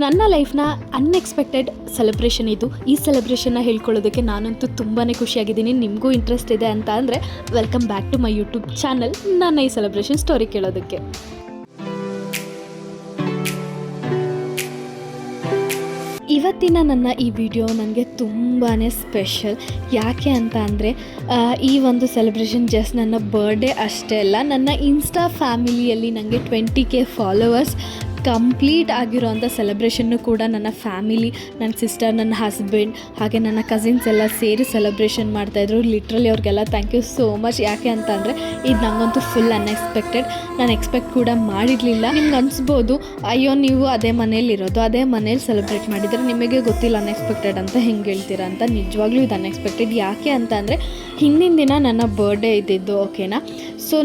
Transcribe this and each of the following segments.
ನನ್ನ ಲೈಫ್ನ unexpected celebration ಇದು. ಈ ಸೆಲೆಬ್ರೇಷನ್ನ ಹೇಳ್ಕೊಳ್ಳೋದಕ್ಕೆ ನಾನಂತೂ ತುಂಬಾ ಖುಷಿಯಾಗಿದ್ದೀನಿ. ನಿಮಗೂ ಇಂಟ್ರೆಸ್ಟ್ ಇದೆ ಅಂತ ಅಂದರೆ welcome back to my YouTube channel, ನನ್ನ ಈ ಸೆಲೆಬ್ರೇಷನ್ ಸ್ಟೋರಿ ಕೇಳೋದಕ್ಕೆ. ಇವತ್ತಿನ ನನ್ನ ಈ ವಿಡಿಯೋ ನನಗೆ ತುಂಬಾ ಸ್ಪೆಷಲ್. ಯಾಕೆ ಅಂತ ಅಂದರೆ ಈ ಒಂದು ಸೆಲೆಬ್ರೇಷನ್ ಜಸ್ಟ್ ನನ್ನ ಬರ್ಡೇ ಅಷ್ಟೇ ಅಲ್ಲ, ನನ್ನ ಇನ್ಸ್ಟಾ ಫ್ಯಾಮಿಲಿಯಲ್ಲಿ ನನಗೆ 20K ಫಾಲೋವರ್ಸ್ ಕಂಪ್ಲೀಟ್ ಆಗಿರೋವಂಥ ಸೆಲೆಬ್ರೇಷನ್ನು ಕೂಡ ನನ್ನ ಫ್ಯಾಮಿಲಿ, ನನ್ನ ಸಿಸ್ಟರ್, ನನ್ನ ಹಸ್ಬೆಂಡ್ ಹಾಗೆ ನನ್ನ ಕಸಿನ್ಸ್ ಎಲ್ಲ ಸೇರಿ ಸೆಲೆಬ್ರೇಷನ್ ಮಾಡ್ತಾಯಿದ್ರು. ಲಿಟ್ರಲಿ ಅವ್ರಿಗೆಲ್ಲ ಥ್ಯಾಂಕ್ ಯು ಸೋ ಮಚ್. ಯಾಕೆ ಅಂತ ಅಂದರೆ ಇದು ನನಗಂತೂ ಫುಲ್ ಅನ್ಎಕ್ಸ್ಪೆಕ್ಟೆಡ್. ನಾನು ಎಕ್ಸ್ಪೆಕ್ಟ್ ಕೂಡ ಮಾಡಿರಲಿಲ್ಲ. ನಿಮ್ಗೆ ಅನಿಸ್ಬೋದು, ಅಯ್ಯೋ ನೀವು ಅದೇ ಮನೇಲಿರೋದು, ಅದೇ ಮನೇಲಿ ಸೆಲೆಬ್ರೇಟ್ ಮಾಡಿದರೆ ನಿಮಗೆ ಗೊತ್ತಿಲ್ಲ ಅನ್ಎಕ್ಸ್ಪೆಕ್ಟೆಡ್ ಅಂತ ಹೆಂಗೆ ಹೇಳ್ತೀರಾ ಅಂತ. ನಿಜವಾಗ್ಲೂ ಇದು ಅನ್ಎಕ್ಸ್ಪೆಕ್ಟೆಡ್. ಯಾಕೆ ಅಂತ ಅಂದರೆ ಹಿಂದಿನ ದಿನ ನನ್ನ ಬರ್ಡೇ ಇದ್ದಿದ್ದು, ಓಕೆನಾ. ಸೊ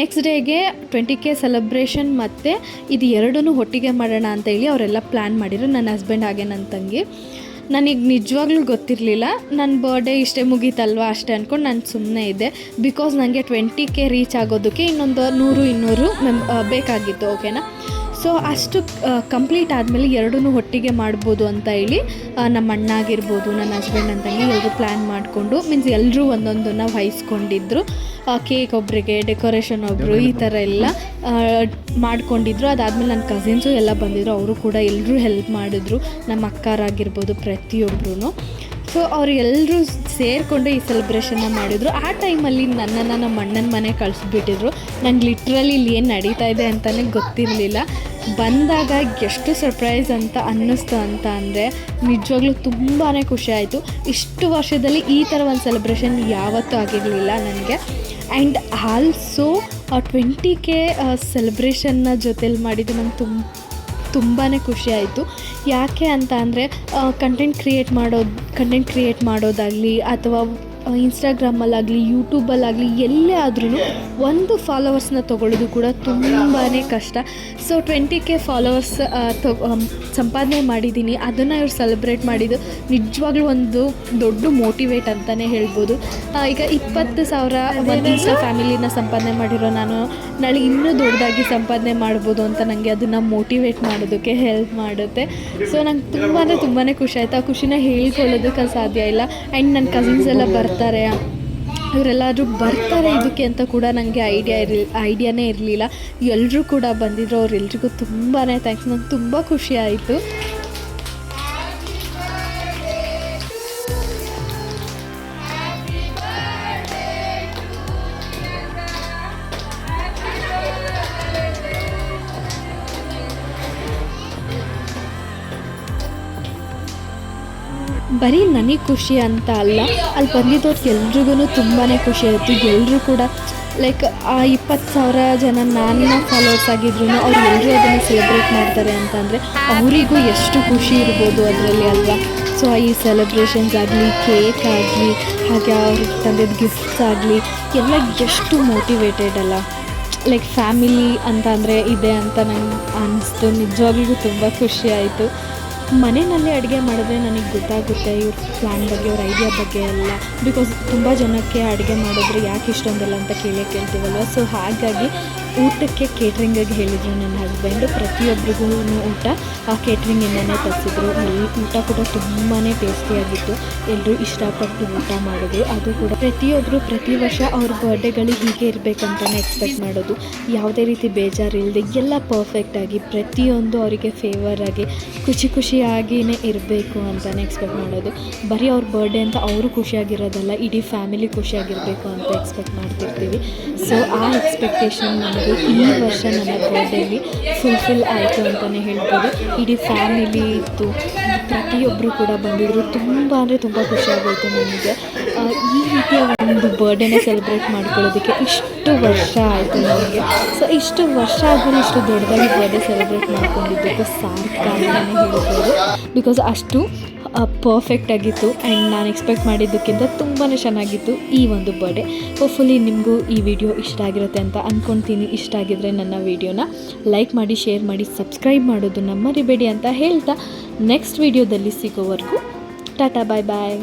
ನೆಕ್ಸ್ಟ್ ಡೇಗೆ 20K ಸೆಲೆಬ್ರೇಷನ್ ಮತ್ತು ಇದು ಎರಡೂ ಒಟ್ಟಿಗೆ ಮಾಡೋಣ ಅಂತ ಹೇಳಿ ಅವರೆಲ್ಲ ಪ್ಲ್ಯಾನ್ ಮಾಡಿದ್ರು, ನನ್ನ ಹಸ್ಬೆಂಡ್ ಹಾಗೆ ನನ್ನ ತಂಗಿ. ನನಗೆ ನಿಜವಾಗ್ಲೂ ಗೊತ್ತಿರಲಿಲ್ಲ. ನನ್ನ ಬರ್ಡೇ ಇಷ್ಟೇ ಮುಗೀತಲ್ವ ಅಷ್ಟೇ ಅಂದ್ಕೊಂಡು ನಾನು ಸುಮ್ಮನೆ ಇದ್ದೆ. ಬಿಕಾಸ್ ನನಗೆ 20K ರೀಚ್ ಆಗೋದಕ್ಕೆ ಇನ್ನೊಂದು 100-200 ಬೇಕಾಗಿತ್ತು, ಓಕೆನಾ. ಸೊ ಅಷ್ಟು ಕಂಪ್ಲೀಟ್ ಆದಮೇಲೆ ಎರಡೂ ಒಟ್ಟಿಗೆ ಮಾಡ್ಬೋದು ಅಂತ ಹೇಳಿ ನಮ್ಮ ಅಣ್ಣ ಆಗಿರ್ಬೋದು, ನನ್ನ ಹಸ್ಬೆಂಡ್ ನನ್ನ ತಂಗಿ ಎಲ್ಲರೂ ಪ್ಲ್ಯಾನ್ ಮಾಡಿಕೊಂಡು, ಮೀನ್ಸ್ ಎಲ್ಲರೂ ಒಂದೊಂದನ್ನು ವಹಿಸ್ಕೊಂಡಿದ್ರು. ಕೇಕ್ ಒಬ್ಬರಿಗೆ, ಡೆಕೋರೇಷನ್ ಒಬ್ಬರು, ಈ ಥರ ಎಲ್ಲ ಮಾಡ್ಕೊಂಡಿದ್ರು. ಅದಾದಮೇಲೆ ನನ್ನ ಕಸಿನ್ಸು ಎಲ್ಲ ಬಂದಿದ್ರು, ಅವರು ಕೂಡ ಎಲ್ಲರೂ ಹೆಲ್ಪ್ ಮಾಡಿದ್ರು, ನಮ್ಮ ಅಕ್ಕರಾಗಿರ್ಬೋದು ಪ್ರತಿಯೊಬ್ಬರೂ. ಸೊ ಅವರೆಲ್ಲರೂ ಸೇರಿಕೊಂಡು ಈ ಸೆಲೆಬ್ರೇಷನ್ನ ಮಾಡಿದರು. ಆ ಟೈಮಲ್ಲಿ ನನ್ನನ್ನು ನಮ್ಮ ಅಣ್ಣನ ಮನೆ ಕಳಿಸ್ಬಿಟ್ಟಿದ್ರು. ನಂಗೆ ಲಿಟ್ರಲಿ ಇಲ್ಲಿ ಏನು ನಡೀತಾ ಇದೆ ಅಂತಲೇ ಗೊತ್ತಿರಲಿಲ್ಲ. ಬಂದಾಗ ಎಷ್ಟು ಸರ್ಪ್ರೈಸ್ ಅಂತ ಅನ್ನಿಸ್ತು ಅಂತ ಅಂದರೆ ನಿಜವಾಗ್ಲೂ ತುಂಬಾ ಖುಷಿ ಆಯಿತು. ಇಷ್ಟು ವರ್ಷದಲ್ಲಿ ಈ ಥರ ಒಂದು ಸೆಲೆಬ್ರೇಷನ್ ಯಾವತ್ತೂ ಆಗಿರಲಿಲ್ಲ ನನಗೆ. ಆ್ಯಂಡ್ ಆಲ್ಸೋ 20K ಸೆಲೆಬ್ರೇಷನ್ನ ಜೊತೆಲಿ ಮಾಡಿದ್ದು ನಂಗೆ ತುಂಬಾ ಖುಷಿ ಆಯಿತು. ಯಾಕೆ ಅಂತ ಅಂದರೆ ಕಂಟೆಂಟ್ ಕ್ರಿಯೇಟ್ ಮಾಡೋದಾಗಲಿ ಅಥವಾ ಇನ್ಸ್ಟಾಗ್ರಾಮಲ್ಲಾಗಲಿ ಯೂಟ್ಯೂಬಲ್ಲಾಗಲಿ ಎಲ್ಲೇ ಆದ್ರೂ ಒಂದು ಫಾಲೋವರ್ಸ್ನ ತೊಗೊಳ್ಳೋದು ಕೂಡ ತುಂಬಾ ಕಷ್ಟ. ಸೊ 20K ಫಾಲೋವರ್ಸ್ ಸಂಪಾದನೆ ಮಾಡಿದ್ದೀನಿ. ಅದನ್ನು ಇವ್ರು ಸೆಲೆಬ್ರೇಟ್ ಮಾಡಿದ್ದು ನಿಜವಾಗ್ಲೂ ಒಂದು ದೊಡ್ಡ ಮೋಟಿವೇಟ್ ಅಂತಲೇ ಹೇಳ್ಬೋದು. ಈಗ 20,000 ಒಂದು ಇನ್ಸ್ಟಾ ಫ್ಯಾಮಿಲಿನ ಸಂಪಾದನೆ ಮಾಡಿರೋ ನಾನು ನಾಳೆ ಇನ್ನೂ ದೊಡ್ಡದಾಗಿ ಸಂಪಾದನೆ ಮಾಡ್ಬೋದು ಅಂತ ನನಗೆ ಅದನ್ನು ಮೋಟಿವೇಟ್ ಮಾಡೋದಕ್ಕೆ ಹೆಲ್ಪ್ ಮಾಡುತ್ತೆ. ಸೊ ನಂಗೆ ತುಂಬಾ ಖುಷಿ ಆಯಿತು. ಆ ಖುಷಿನ ಹೇಳ್ಕೊಳ್ಳೋದಕ್ಕೆ ಸಾಧ್ಯ ಇಲ್ಲ. ಆ್ಯಂಡ್ ನನ್ನ ಕಸಿನ್ಸ್ ಎಲ್ಲ ಬರ್ತಾರೆ, ಇವರೆಲ್ಲರೂ ಬರ್ತಾರೆ ಇದಕ್ಕೆ ಅಂತ ಕೂಡ ನನಗೆ ಐಡಿಯಾನೇ ಇರಲಿಲ್ಲ. ಎಲ್ಲರೂ ಕೂಡ ಬಂದಿದ್ರು. ಅವರೆಲ್ರಿಗೂ ತುಂಬಾ ಥ್ಯಾಂಕ್ಸ್. ನಂಗೆ ತುಂಬ ಖುಷಿ ಆಯಿತು. ಬರೀ ನನಗೆ ಖುಷಿ ಅಂತ ಅಲ್ಲ, ಅಲ್ಲಿ ಬಂದಿದ್ದವ್ರಿಗೆ ಎಲ್ರಿಗೂ ತುಂಬಾ ಖುಷಿ ಆಯಿತು. ಎಲ್ಲರೂ ಕೂಡ ಲೈಕ್ ಆ 20,000 ಜನ ನನ್ನ ಫಾಲೋವರ್ಸ್ ಆಗಿದ್ರು ಅವ್ರು ಎಲ್ಲರೂ ಅದನ್ನು ಸೆಲೆಬ್ರೇಟ್ ಮಾಡ್ತಾರೆ ಅಂತಂದರೆ ಅವರಿಗೂ ಎಷ್ಟು ಖುಷಿ ಇರ್ಬೋದು ಅದರಲ್ಲಿ ಅಲ್ವಾ. ಸೊ ಈ ಸೆಲೆಬ್ರೇಷನ್ಸ್ ಆಗಲಿ, ಕೇಕ್ ಆಗಲಿ, ಹಾಗೆ ಅವ್ರಿಗೆ ತಂದಿದ್ದ ಗಿಫ್ಟ್ಸ್ ಆಗಲಿ ಎಲ್ಲ ಎಷ್ಟು ಮೋಟಿವೇಟೆಡ್ ಅಲ್ಲ. ಲೈಕ್ ಫ್ಯಾಮಿಲಿ ಅಂತ ಅಂದರೆ ಇದೆ ಅಂತ ನಂಗೆ ಅನ್ನಿಸ್ತು. ನಿಜವಾಗ್ಲಿಗೂ ತುಂಬ ಖುಷಿ ಆಯಿತು. ಮನೆಯಲ್ಲಿ ಅಡುಗೆ ಮಾಡಿದ್ರೆ ನನಗೆ ಗೊತ್ತಾಗುತ್ತೆ ಇವ್ರ ಪ್ಲ್ಯಾನ್ ಬಗ್ಗೆ, ಅವ್ರ ಐಡಿಯಾ ಬಗ್ಗೆ ಎಲ್ಲ. ಬಿಕಾಸ್ ತುಂಬ ಜನಕ್ಕೆ ಅಡುಗೆ ಮಾಡಿದ್ರೆ ಯಾಕೆ ಇಷ್ಟೊಂದಲ್ಲ ಅಂತ ಕೇಳ್ತೀವಲ್ವ. ಸೊ ಹಾಗಾಗಿ ಊಟಕ್ಕೆ ಕೇಟ್ರಿಂಗಿಗೆ ಹೇಳಿದರು ನನ್ನ ಹಸ್ಬೆಂಡು. ಪ್ರತಿಯೊಬ್ಬರಿಗೂ ಊಟ ಆ ಕೇಟ್ರಿಂಗಿಂದನೇ ತರಿಸಿದ್ರು. ಊಟ ಕೂಡ ತುಂಬಾ ಟೇಸ್ಟಿಯಾಗಿತ್ತು. ಎಲ್ಲರೂ ಇಷ್ಟಪಟ್ಟು ಊಟ ಮಾಡಿದ್ರು. ಅದು ಕೂಡ ಪ್ರತಿಯೊಬ್ಬರು ಪ್ರತಿ ವರ್ಷ ಅವ್ರ ಬರ್ಡೇಗಳು ಹೀಗೆ ಇರಬೇಕಂತಲೇ ಎಕ್ಸ್ಪೆಕ್ಟ್ ಮಾಡೋದು. ಯಾವುದೇ ರೀತಿ ಬೇಜಾರಿಲ್ಲದೆ ಎಲ್ಲ ಪರ್ಫೆಕ್ಟಾಗಿ ಪ್ರತಿಯೊಂದು ಅವರಿಗೆ ಫೇವರ್ ಆಗಿ ಖುಷಿಯಾಗಿಯೇ ಇರಬೇಕು ಅಂತಲೇ ಎಕ್ಸ್ಪೆಕ್ಟ್ ಮಾಡೋದು. ಬರೀ ಅವ್ರ ಬರ್ಡೇ ಅಂತ ಅವರು ಖುಷಿಯಾಗಿರೋದಲ್ಲ, ಇಡೀ ಫ್ಯಾಮಿಲಿ ಖುಷಿಯಾಗಿರಬೇಕು ಅಂತ ಎಕ್ಸ್ಪೆಕ್ಟ್ ಮಾಡ್ತಿರ್ತೀವಿ. ಸೊ ಆ ಎಕ್ಸ್ಪೆಕ್ಟೇಷನ್ ನನಗೆ ಈ ವರ್ಷ ನನ್ನ ಬರ್ಡೇಲಿ ಫುಲ್ಫಿಲ್ ಆಯಿತು ಅಂತಲೇ ಹೇಳ್ಬೋದು. ಇಡೀ ಫ್ಯಾಮಿಲಿ ಇತ್ತು, ಪ್ರತಿಯೊಬ್ಬರು ಕೂಡ ಬಂದಿದ್ದರು. ತುಂಬ ಖುಷಿಯಾಗೋಯಿತು ನನಗೆ. ಈ ರೀತಿಯ ಒಂದು ಬರ್ಡೇನ ಸೆಲೆಬ್ರೇಟ್ ಮಾಡ್ಕೊಳ್ಳೋದಕ್ಕೆ ಇಷ್ಟು ವರ್ಷ ಆಯಿತು ನನಗೆ. ಸೊ ಇಷ್ಟು ವರ್ಷ ಆದಮೇಲೆ ಇಷ್ಟು ದೊಡ್ಡದಾಗಿ ಬರ್ಡೇ ಸೆಲೆಬ್ರೇಟ್ ಮಾಡ್ಕೊಂಡಿದ್ದಕ್ಕೆ ಸಾರ್ಥಕ ಅಂತಲೇ ಹೇಳ್ಬೋದು. ಬಿಕಾಸ್ ಅಷ್ಟು ಪರ್ಫೆಕ್ಟ್ ಆಗಿತ್ತು. ಆ್ಯಂಡ್ ನಾನು ಎಕ್ಸ್ಪೆಕ್ಟ್ ಮಾಡಿದ್ದಕ್ಕಿಂತ ತುಂಬಾ ಚೆನ್ನಾಗಿತ್ತು ಈ ಒಂದು ಬರ್ಡೇ. ಹೋಪ್ಫುಲಿ ನಿಮಗೂ ಈ ವಿಡಿಯೋ ಇಷ್ಟ ಆಗಿರುತ್ತೆ ಅಂತ ಅಂದ್ಕೊಳ್ತೀನಿ. ಇಷ್ಟ ಆಗಿದ್ದರೆ ನನ್ನ ವಿಡಿಯೋನ ಲೈಕ್ ಮಾಡಿ, ಶೇರ್ ಮಾಡಿ, ಸಬ್ಸ್ಕ್ರೈಬ್ ಮಾಡೋದನ್ನು ಮರಿಬೇಡಿ ಅಂತ ಹೇಳ್ತಾ ನೆಕ್ಸ್ಟ್ ವಿಡಿಯೋದಲ್ಲಿ ಸಿಗೋವರೆಗೂ ಟಾಟಾ, ಬಾಯ್ ಬಾಯ್.